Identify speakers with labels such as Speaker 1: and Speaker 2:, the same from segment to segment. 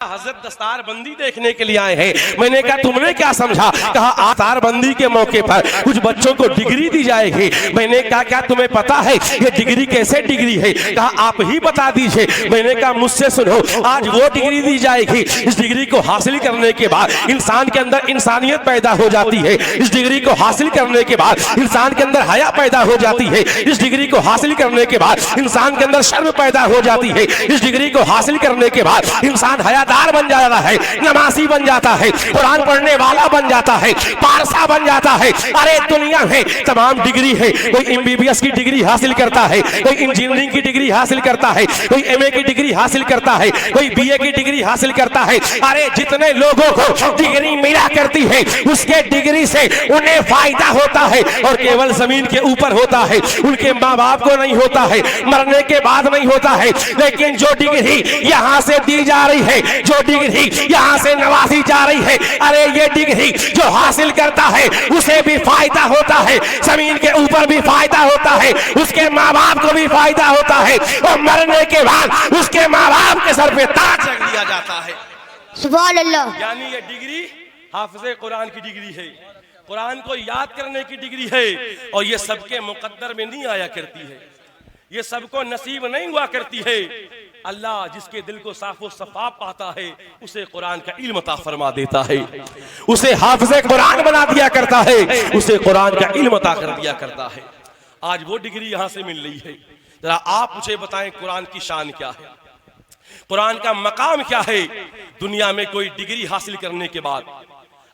Speaker 1: हजरत दस्तारबंदी देखने के लिए आए हैं। मैंने कहा तुमने क्या समझा? कहा दस्तारबंदी के मौके पर कुछ बच्चों को डिग्री दी जाएगी। मैंने कहा क्या तुम्हें पता है ये डिग्री कैसे डिग्री है? कहा आप ही बता दीजिए। मैंने कहा मुझसे सुनो, आज वो डिग्री दी जाएगी, इस डिग्री को हासिल करने के बाद इंसान के अंदर इंसानियत पैदा हो जाती है। इस डिग्री को हासिल करने के बाद इंसान के अंदर हया पैदा हो जाती है। इस डिग्री को हासिल करने के बाद इंसान के अंदर शर्म पैदा हो जाती है। इस डिग्री को हासिल करने के बाद इंसान हयादार बन जाता है, नमाजी बन जाता है, कुरान पढ़ने वाला बन जाता है, पारसा बन जाता है। अरे दुनिया में तमाम डिग्री है। कोई एमबीबीएस की डिग्री हासिल करता है, कोई इंजीनियरिंग की डिग्री हासिल करता है, कोई एमए की डिग्री हासिल करता है, कोई बीए की डिग्री हासिल करता है। अरे जितने लोगों को डिग्री मिला करती है उसके डिग्री से उन्हें फायदा होता है और केवल जमीन के ऊपर होता है, उनके माँ बाप को नहीं होता है, मरने के बाद नहीं होता है। लेकिन जो डिग्री यहाँ से दी जा रही है, जो डिग्री यहाँ से नवाजी जा रही है, अरे ये डिग्री जो हासिल करता है उसे भी फायदा होता है, जमीन के ऊपर भी फायदा होता है, उसके माँ बाप को भी फायदा होता है और मरने के बाद उसके माँ बाप के सर पे ताज रख दिया जाता है।
Speaker 2: सुभान अल्लाह।
Speaker 1: यानी ये डिग्री हाफिज़े कुरान की डिग्री है, कुरान को याद करने की डिग्री है और ये सबके मुकद्दर में नहीं आया करती है, ये सबको नसीब नहीं हुआ करती है। अल्लाह जिसके दिल को साफ और सफाफ पाता है उसे कुरान का इल्म अता फरमा देता है, उसे हाफिज़े कुरान बना दिया करता है, उसे कुरान का इल्म अता कर दिया करता है। आज वो डिग्री यहाँ से मिल रही है। जरा आप मुझे बताएं कुरान की शान क्या है, कुरान का मकाम क्या है? दुनिया में कोई डिग्री हासिल करने के बाद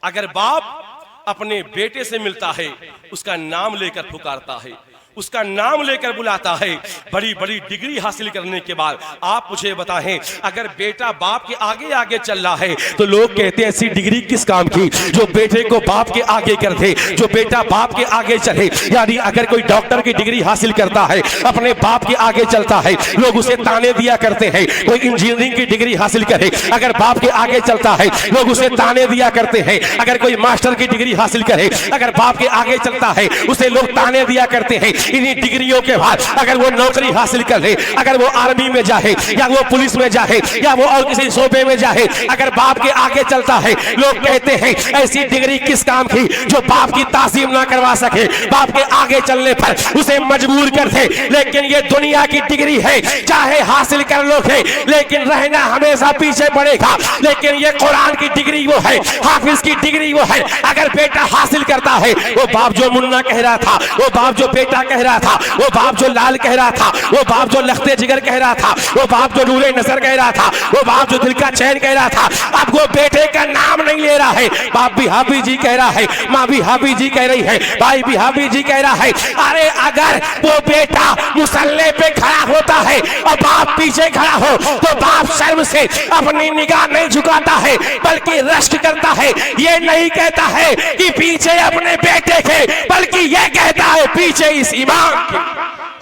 Speaker 1: अगर बाप अपने बेटे से मिलता है उसका नाम लेकर पुकारता है, उसका नाम लेकर बुलाता है। बड़ी बड़ी डिग्री हासिल करने के बाद आप मुझे बताएं, अगर बेटा बाप के आगे आगे चल रहा है तो लोग कहते हैं ऐसी डिग्री किस काम की जो बेटे को बाप के आगे कर दे, जो बेटा बाप के आगे चले। यानी अगर कोई डॉक्टर की डिग्री हासिल करता है, अपने बाप के आगे चलता है, लोग उसे ताने दिया करते हैं। कोई इंजीनियरिंग की डिग्री हासिल करे, अगर बाप के आगे चलता है, लोग उसे ताने दिया करते हैं। अगर कोई मास्टर की डिग्री हासिल करे, अगर बाप के आगे चलता है, उसे लोग ताने दिया करते हैं। इन्हीं डिग्रियों के बाद अगर वो नौकरी हासिल कर ले, अगर वो आर्मी में जाए या वो पुलिस में जाए या वो और किसी शोबे में जाए, अगर बाप के आगे चलता है, लोग कहते हैं ऐसी डिग्री किस काम की जो बाप की तासीम ना करवा सके, बाप के आगे चलने पर उसे मजबूर कर दे। लेकिन ये दुनिया की डिग्री है, चाहे हासिल कर लोगे लेकिन रहना हमेशा पीछे पड़ेगा। लेकिन ये कुरान की डिग्री वो है, हाफिज की डिग्री वो है। अगर बेटा हासिल करता है, वो बाप जो मुन्ना कह रहा था, वो बाप जो बेटा कह रहा था, वो बाप जो लाल कह रहा था, वो बाप जो लखते जिगर कह रहा था, वो बाप जो नूरे नजर कह रहा था, वो बाप जो दिल का चैन कह रहा था, अब वो बेटे का नाम नहीं ले रहा है। बाप भी हाफिज जी कह रहा है, माँ भी हाफिज जी कह रही है, भाई भी हाफिज जी कह रहा है। अरे अगर वो बेटा मुसल्ले पे खड़ा होता है और बाप पीछे खड़ा हो तो बाप शर्म से अपनी निगाह नहीं झुकाता है बल्कि रश्क करता है। ये नहीं कहता है कि पीछे अपने बेटे के, बल्कि ये कहता है पीछे इस इमाम।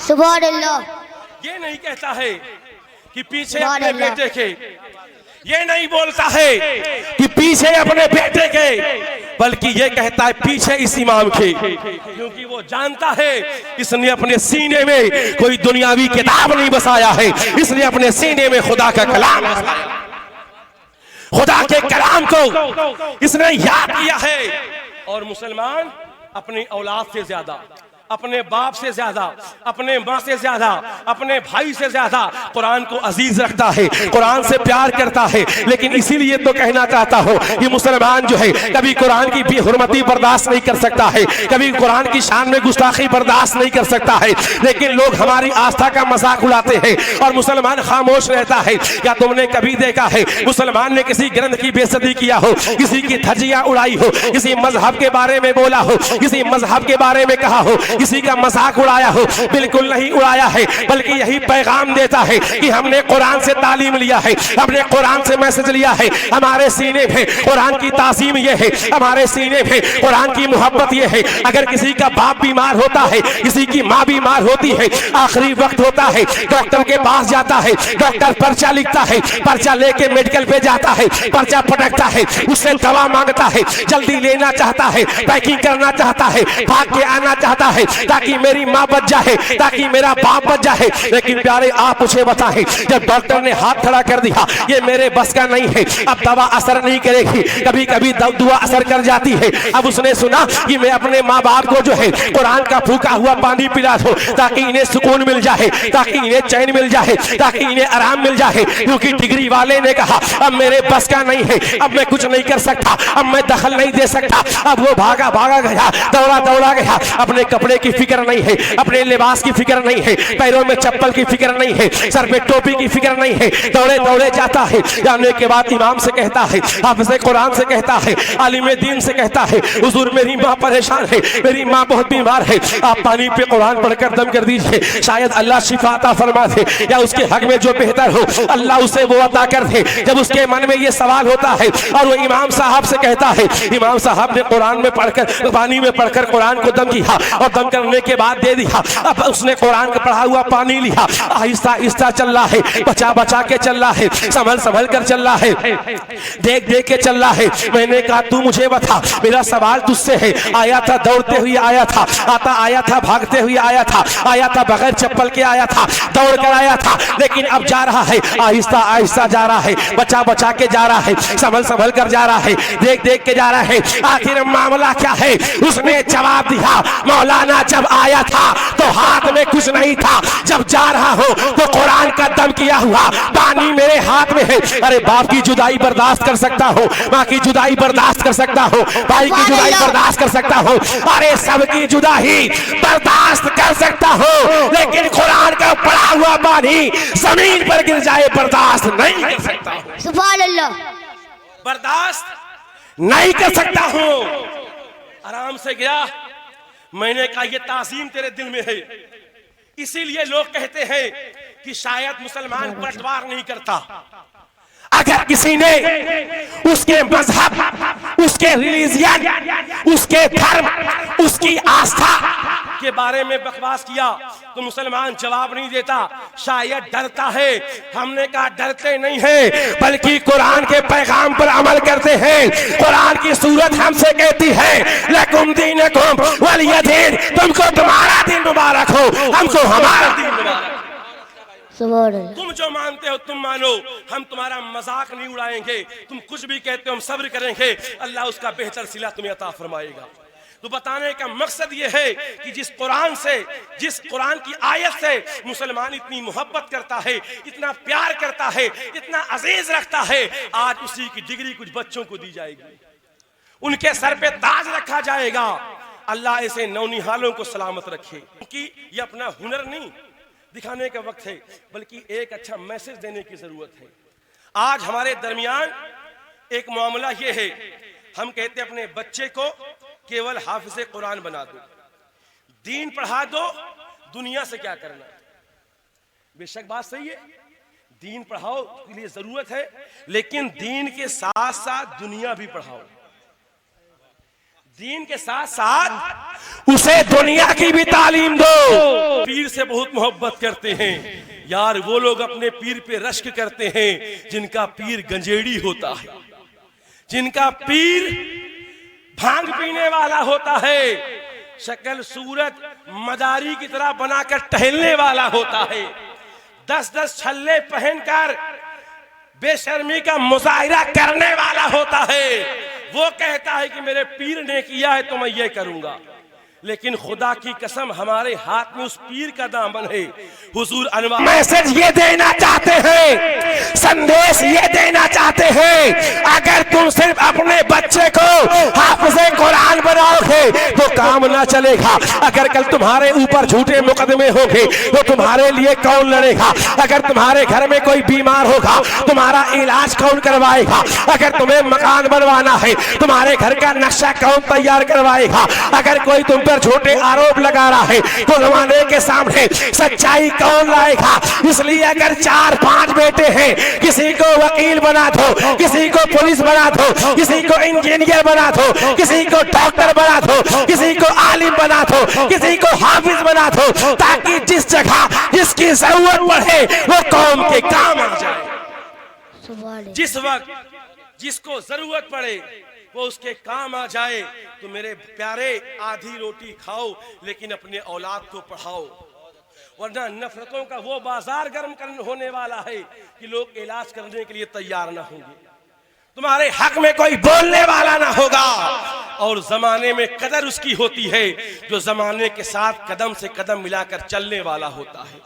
Speaker 2: सुभान अल्लाह।
Speaker 1: ये नहीं कहता है कि पीछे अपने बेटे के, ये नहीं बोलता है कि पीछे अपने बेटे के, बल्कि ये कहता है पीछे इस इमाम के, क्योंकि वो जानता है इसने अपने सीने में कोई दुनियावी किताब नहीं बसाया है, इसने अपने सीने में खुदा का कलाम बसाया, खुदा के कलाम को इसने याद किया है। और मुसलमान अपनी औलाद से ज्यादा, अपने बाप से ज्यादा, अपने माँ से ज्यादा, अपने भाई से ज्यादा कुरान को अजीज रखता है, कुरान से प्यार करता है। लेकिन इसीलिए तो कहना चाहता हूँ कि मुसलमान जो है कभी कुरान की बेहुरमती बर्दाश्त नहीं कर सकता है, कभी कुरान की शान में गुस्ताखी बर्दाश्त नहीं कर सकता है। लेकिन लोग हमारी आस्था का मजाक उड़ाते हैं और मुसलमान खामोश रहता है। क्या तुमने कभी देखा है मुसलमान ने किसी ग्रंथ की बेइज्जती किया हो, किसी की धज्जियां उड़ाई हो, किसी मजहब के बारे में बोला हो, किसी मजहब के बारे में कहा हो, किसी का मजाक उड़ाया हो? बिल्कुल नहीं उड़ाया है, बल्कि यही पैगाम देता है कि हमने कुरान से तालीम लिया है, हमने कुरान से मैसेज लिया है। हमारे सीने में कुरान की तासीम ये है, हमारे सीने में कुरान की मोहब्बत ये है। अगर किसी का बाप बीमार होता है, किसी की माँ बीमार होती है, आखिरी वक्त होता है, डॉक्टर के पास जाता है, डॉक्टर पर्चा लिखता है, पर्चा लेके मेडिकल पे जाता है, पर्चा पटकता है, उससे दवा मांगता है, जल्दी लेना चाहता है, पैकिंग करना चाहता है, भाग के आना चाहता है।
Speaker 3: है ताकि मेरी माँ बच जाए, ताकि मेरा बाप बच जाए। लेकिन प्यारे आप मुझे बताएं, जब डॉक्टर ने हाथ खड़ा कर दिया ये मेरे बस का नहीं है, अब दवा असर नहीं करेगी, कभी कभी दुआ असर कर जाती है। अब उसने सुना कि मैं अपने माँ बाप को जो है कुरान का फूका हुआ पानी पिला दूं ताकि इन्हें सुकून मिल जाए, ताकि इन्हें चैन मिल जाए, ताकि इन्हें आराम मिल जाए। क्योंकि डिग्री वाले ने कहा अब मेरे बस का नहीं है, अब मैं कुछ नहीं कर सकता, अब मैं दखल नहीं दे सकता। अब वो भागा भागा गया, दौड़ा दौड़ा गया। अपने कपड़े की फिक्र नहीं है, अपने लिबास की फिक्र नहीं है, पैरों में चप्पल की फिक्र नहीं है, सर पे टोपी की फिक्र नहीं है। दौड़े दौड़े जाता है, जाने के बाद इमाम से कहता है, हाफिज़ कुरान से कहता है, आलिम दीन से कहता है, हुजूर मेरी माँ परेशान है, मेरी माँ बहुत बीमार है, आप पानी पे कुरान पढ़कर दम कर दीजिए, शायद अल्लाह शिफा अता फरमा दे, या उसके हक में जो बेहतर हो अल्लाह उसे वो अता कर दे। जब उसके मन में ये सवाल होता है और वो इमाम साहब से कहता है, इमाम साहब ने कुरान में पढ़कर पानी में पढ़कर कुरान को दम किया और दम करने के बाद दे दिया। अब उसने कुरान का पढ़ा हुआ पानी लिया, आहिस्ता आहिस्ता चल रहा है, बचा बचा के चल रहा है, संभल संभल कर चल रहा है, देख देख के चल रहा है। मैंने कहा तू मुझे बता, मेरा सवाल तुझसे है, आया था दौड़ते हुए आया था, आया था भागते हुए आया था बगैर चप्पल के आया था, दौड़ कर आया था, लेकिन अब जा रहा है आहिस्ता आहिस्ता जा रहा है, बचा बचा के जा रहा है, संभल संभल कर जा रहा है, देख देख के जा रहा है। आखिर मामला क्या है? उसने जवाब दिया, मौलाना जब आया था तो हाथ में कुछ नहीं था, जब जा रहा हो तो कुरान का दम किया हुआ पानी मेरे हाथ में है। अरे बाप की जुदाई बर्दाश्त कर सकता हो, माँ की जुदाई बर्दाश्त कर सकता हो, भाई की जुदाई बर्दाश्त कर सकता हो, अरे सबकी जुदाई बर्दाश्त कर सकता हो, लेकिन कुरान का पढ़ा हुआ पानी जमीन पर गिर जाए बर्दाश्त नहीं कर सकता हूँ,
Speaker 2: सुभान अल्लाह,
Speaker 1: बर्दाश्त
Speaker 3: नहीं कर सकता हूँ।
Speaker 1: आराम से गया। मैंने कहा ये ताज़ीम तेरे दिल में है, इसीलिए लोग कहते हैं कि शायद मुसलमान पलटवार नहीं करता।
Speaker 3: अगर किसी ने उसके मजहब, उसके रिलीजियन, उसके धर्म, उसकी आस्था
Speaker 1: के बारे में बकवास किया तो मुसलमान जवाब नहीं देता, शायद डरता है। हमने कहा डरते नहीं है,
Speaker 3: बल्कि कुरान के पैगाम पर अमल करते हैं। कुरान की सूरत हमसे कहती है लकुम दीनुकुम वलिय दीन, तुमको तुम्हारा दिन मुबारक हो, हमको हमारा दिन मुबारक।
Speaker 2: सुभान अल्लाह,
Speaker 1: तुम जो मानते हो तुम मानो, हम तुम्हारा मजाक नहीं उड़ाएंगे, तुम कुछ भी कहते हो हम सब्र करेंगे, अल्लाह उसका बेहतर सिला तुम्हें अता फरमाएगा। तो बताने का मकसद ये है कि जिस कुरान की आयत से मुसलमान इतनी मोहब्बत करता है, इतना प्यार करता है, इतना अजीज रखता है, आज उसी की डिग्री कुछ बच्चों को दी जाएगी, उनके सर पे ताज रखा जाएगा। अल्लाह ऐसे नौनिहालों को सलामत रखे, क्योंकि ये अपना हुनर नहीं दिखाने का वक्त है, बल्कि एक अच्छा मैसेज देने की जरूरत है। आज हमारे दरमियान एक मामला ये है, हम कहते हैं अपने बच्चे को केवल हाफिज़े कुरान बना दो, दीन पढ़ा दो, दुनिया से क्या करना। बेशक बात सही है, दीन पढ़ाओ के लिए जरूरत है, लेकिन दीन के साथ साथ दुनिया भी पढ़ाओ। दीन के साथ साथ
Speaker 3: उसे दुनिया की भी तालीम दो।
Speaker 1: पीर से बहुत मोहब्बत करते हैं यार, वो लोग अपने पीर पे रश्क करते हैं जिनका पीर गंजेड़ी होता है, जिनका पीर भांग पीने वाला होता है, शक्ल सूरत मदारी की तरह बनाकर टहलने वाला होता है, 10-10 छल्ले पहनकर बेशर्मी का मुजाहिरा करने वाला होता है। वो कहता है कि मेरे पीर ने किया है तो मैं ये करूंगा, लेकिन खुदा की कसम हमारे हाथ में उस पीर का दामन है। हुजूर अनवर
Speaker 3: मैसेज ये देना चाहते हैं, संदेश ये देना चाहते हैं, अगर तुम सिर्फ अपने बच्चे को हाफिज़े कुरान बनाओगे तो काम ना चलेगा। अगर कल तुम्हारे ऊपर झूठे मुकदमे होंगे तो तुम्हारे लिए कौन लड़ेगा? अगर तुम्हारे घर में कोई बीमार होगा तुम्हारा इलाज कौन करवाएगा? अगर तुम्हें मकान बनवाना है तुम्हारे घर का नक्शा कौन तैयार करवाएगा? अगर कोई तुम पर झूठे आरोप लगा रहा है तो जमाने के सामने सच्चाई कौन लाएगा? इसलिए अगर 4-5 बेटे हैं, किसी को वकील बना दो, किसी को पुलिस बना दो, किसी को इंजीनियर बना दो, किसी को डॉक्टर बना दो, किसी को आलिम बना दो, किसी को हाफिज बना दो, ताकि जिस जगह जिसकी जरूरत पड़े वो कौम के काम आ जाए।
Speaker 2: सुभान अल्लाह,
Speaker 1: जिस वक्त जिसको जरूरत पड़े वो उसके काम आ जाए तो मेरे प्यारे आधी रोटी खाओ लेकिन अपने औलाद को पढ़ाओ, वरना नफरतों का वो बाजार गर्म होने वाला है कि लोग इलाज करने के लिए तैयार ना होंगे, तुम्हारे हक में कोई बोलने वाला ना होगा। और जमाने में कदर उसकी होती है जो जमाने के साथ कदम से कदम मिलाकर चलने वाला होता है।